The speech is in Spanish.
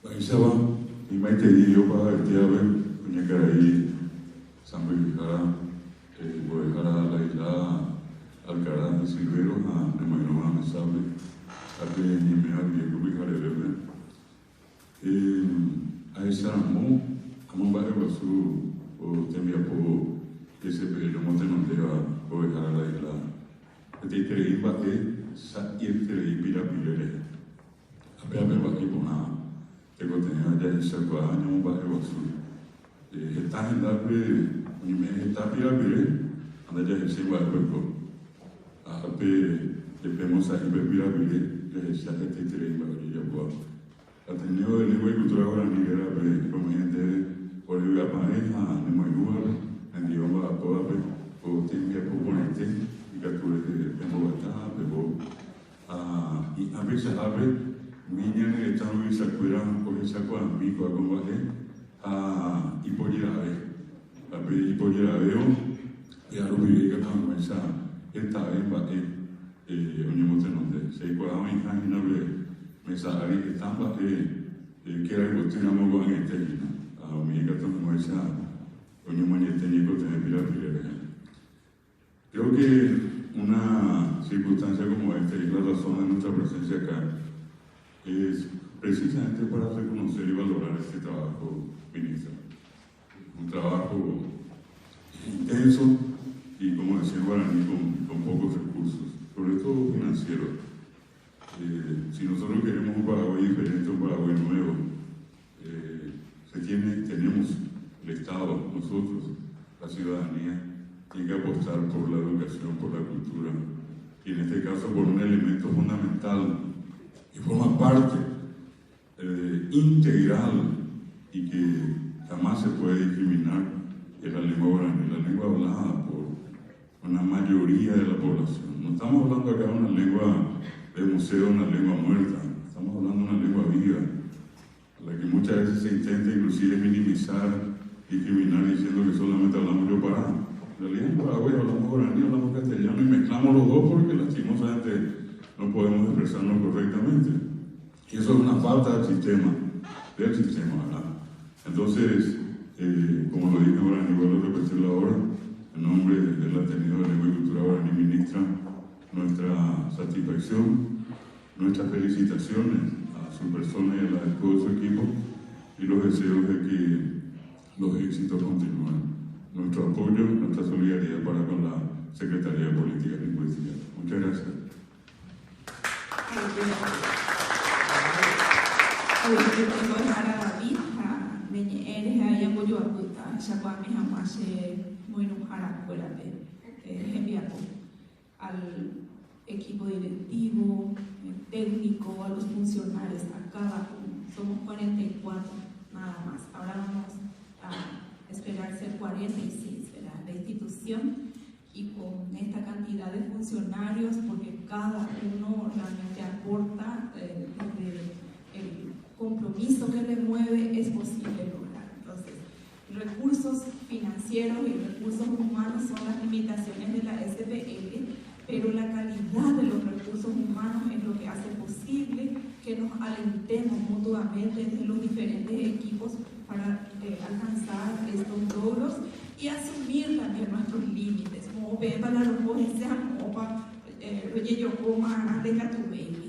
Baisaba, y Maite y yo para el Tiabe, Cuñacaraí, San Belicara, Boejara, La Isla, Alcaraz, y Silvero, a Nemainoa, Mesable, a Peñimea, Diego Bijarere. A esa amo, como va a su, o temia po, ese pequeño monte mandeba, Boejara, La Isla. Te creí bate, sa ir creí pirapirere. A ver, bate con nada. Tengo tenido ya ese año, va a su. Está en la y me está pirapire, anda ya ese va a verlo. A ver, le vemos a ir pirapire, le decía que te creí, va a ver, ya puedo. Atendió el lengua y cultura guaraní, era como gente, por el pareja, en Mayúa, en idioma a toda vez, o tiene que proponerte, y capture en Bogotá, pero y a veces abre, niña que están en esa cuera, por esa cuera, pico a combate, y por ir a ver, y por ir a ver, y a lo que llega a esa, esta vez va a unimos en donde se cuadra en Janina, Mesari que estaba que era el cuestión de amor con el técnico. A mí que estamos en esa unión y el técnico tener pilar. Creo que una circunstancia como esta y la razón de nuestra presencia acá es precisamente para reconocer y valorar este trabajo, ministro. Un trabajo intenso y, como decía Guaraní, con pocos recursos, sobre todo financieros. Si nosotros queremos un Paraguay diferente, un Paraguay nuevo, tenemos el Estado, nosotros, la ciudadanía, tiene que apostar por la educación, por la cultura, y en este caso por un elemento fundamental que forma parte integral y que jamás se puede discriminar, es la lengua guaraní, la lengua hablada por una mayoría de la población. No estamos hablando acá de una lengua de museo, una lengua muerta, estamos hablando de una lengua viva, a la que muchas veces se intenta inclusive minimizar, discriminar diciendo que solamente hablamos yo para. En realidad en Paraguay hablamos guaraní, hablamos castellano y mezclamos los dos porque lastimosamente no podemos expresarnos correctamente. Y eso es una falta del sistema, ¿verdad? Entonces, como lo dije ahora, igual a repetirlo ahora, en nombre del Ateneo de Lengua y Cultura Guaraní, ministra, nuestra satisfacción, nuestras felicitaciones a su persona y a la de todo su equipo y los deseos de que los éxitos continúen. Nuestro apoyo, nuestra solidaridad para con la Secretaría de Política Lingüística. Muchas gracias. Al equipo directivo, técnico, a los funcionarios, a cada uno. Somos 44, nada más. Ahora vamos a esperar ser 46, ¿verdad? La institución, y con esta cantidad de funcionarios, porque cada uno realmente aporta el compromiso que le mueve, es posible lograr. Entonces, recursos financieros y recursos humanos son las limitaciones de la SPL, pero la calidad de los recursos humanos es lo que hace posible que nos alentemos mutuamente entre los diferentes equipos para alcanzar estos logros y asumir también nuestros límites. Como ve para los jóvenes, sean opa, oye yo coma de Catubeni,